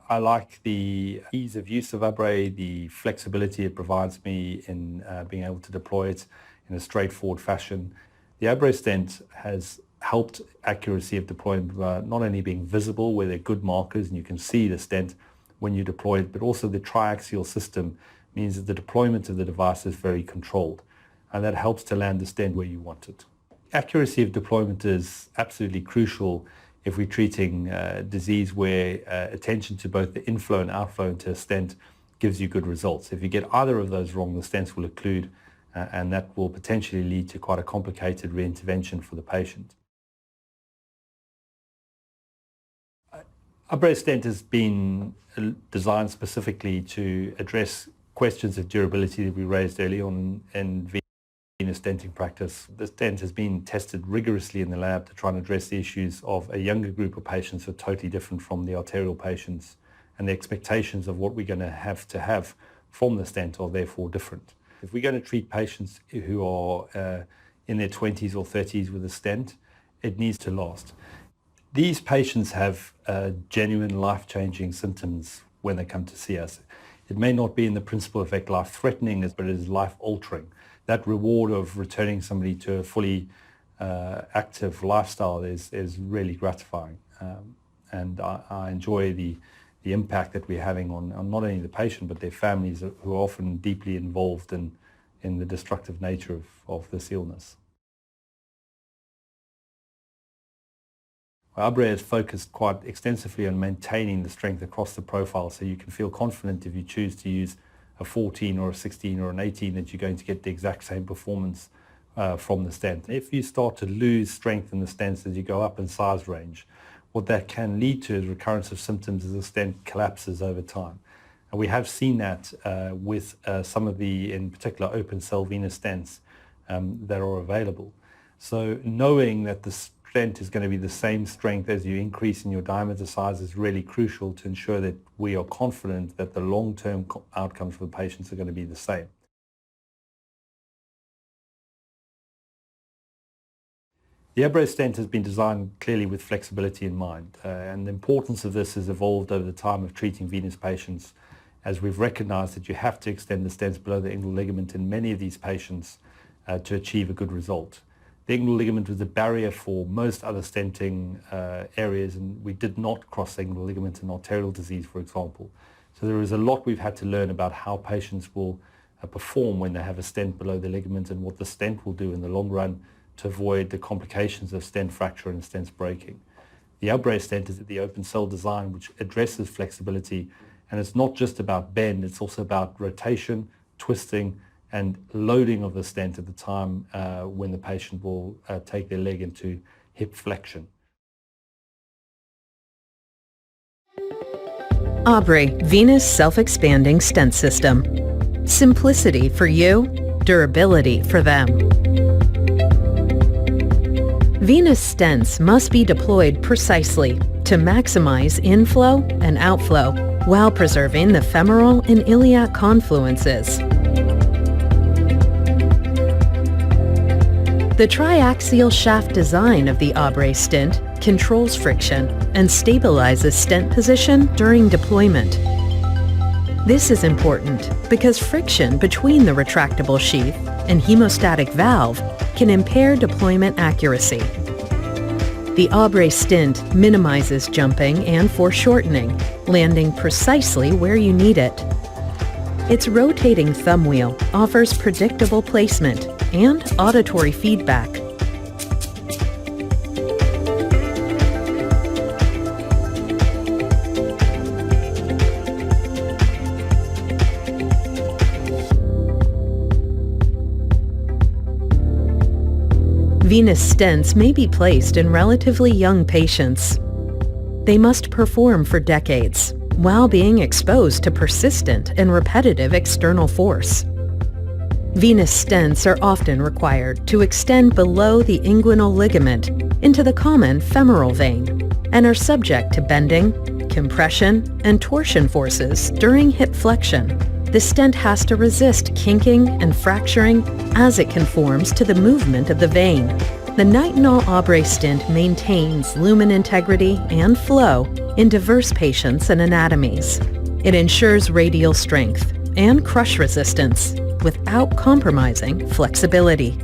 I like the ease of use of ABRE, the flexibility it provides me in being able to deploy it in a straightforward fashion. The ABRE stent has helped accuracy of deployment by not only being visible where there are good markers and you can see the stent when you deploy it, but also the triaxial system means that the deployment of the device is very controlled, and that helps to land the stent where you want it. Accuracy of deployment is absolutely crucial if we're treating disease where attention to both the inflow and outflow into a stent gives you good results. If you get either of those wrong, the stents will occlude, and that will potentially lead to quite a complicated reintervention for the patient. ABRE stent has been designed specifically to address questions of durability that we raised early on in venous stenting practice. The stent has been tested rigorously in the lab to try and address the issues of a younger group of patients who are totally different from the arterial patients, and the expectations of what we're going to have from the stent are therefore different. If we're going to treat patients who are in their 20s or 30s with a stent, it needs to last. These patients have genuine life-changing symptoms when they come to see us. It may not be in the principal effect life-threatening, but it is life-altering. That reward of returning somebody to a fully active lifestyle is really gratifying. And I enjoy the impact that we're having on not only the patient, but their families who are often deeply involved in the destructive nature of this illness. ABRE is focused quite extensively on maintaining the strength across the profile, so you can feel confident if you choose to use a 14 or a 16 or an 18 that you're going to get the exact same performance from the stent. If you start to lose strength in the stents as you go up in size range, what that can lead to is recurrence of symptoms as the stent collapses over time. And we have seen that with some of the, in particular, open cell venous stents that are available. So knowing that the stent is going to be the same strength as you increase in your diameter size is really crucial to ensure that we are confident that the long-term outcomes for the patients are going to be the same. The ABRE stent has been designed clearly with flexibility in mind, and the importance of this has evolved over the time of treating venous patients, as we've recognized that you have to extend the stents below the inguinal ligament in many of these patients to achieve a good result. The inguinal ligament was a barrier for most other stenting areas, and we did not cross the inguinal ligament in arterial disease, for example. So there is a lot we've had to learn about how patients will perform when they have a stent below the ligament and what the stent will do in the long run to avoid the complications of stent fracture and stents breaking. The ABRE stent is the open cell design which addresses flexibility, and it's not just about bend, it's also about rotation, twisting, and loading of the stent at the time when the patient will take their leg into hip flexion. ABRE Venous Self-Expanding Stent System. Simplicity for you, durability for them. Venous stents must be deployed precisely to maximize inflow and outflow while preserving the femoral and iliac confluences. The triaxial shaft design of the ABRE stent controls friction and stabilizes stent position during deployment. This is important because friction between the retractable sheath and hemostatic valve can impair deployment accuracy. The ABRE stent minimizes jumping and foreshortening, landing precisely where you need it. Its rotating thumb wheel offers predictable placement and auditory feedback. Venous stents may be placed in relatively young patients. They must perform for decades while being exposed to persistent and repetitive external force. Venous stents are often required to extend below the inguinal ligament into the common femoral vein and are subject to bending, compression, and torsion forces during hip flexion. The stent has to resist kinking and fracturing as it conforms to the movement of the vein. The nitinol ABRE stent maintains lumen integrity and flow in diverse patients and anatomies. It ensures radial strength and crush resistance without compromising flexibility.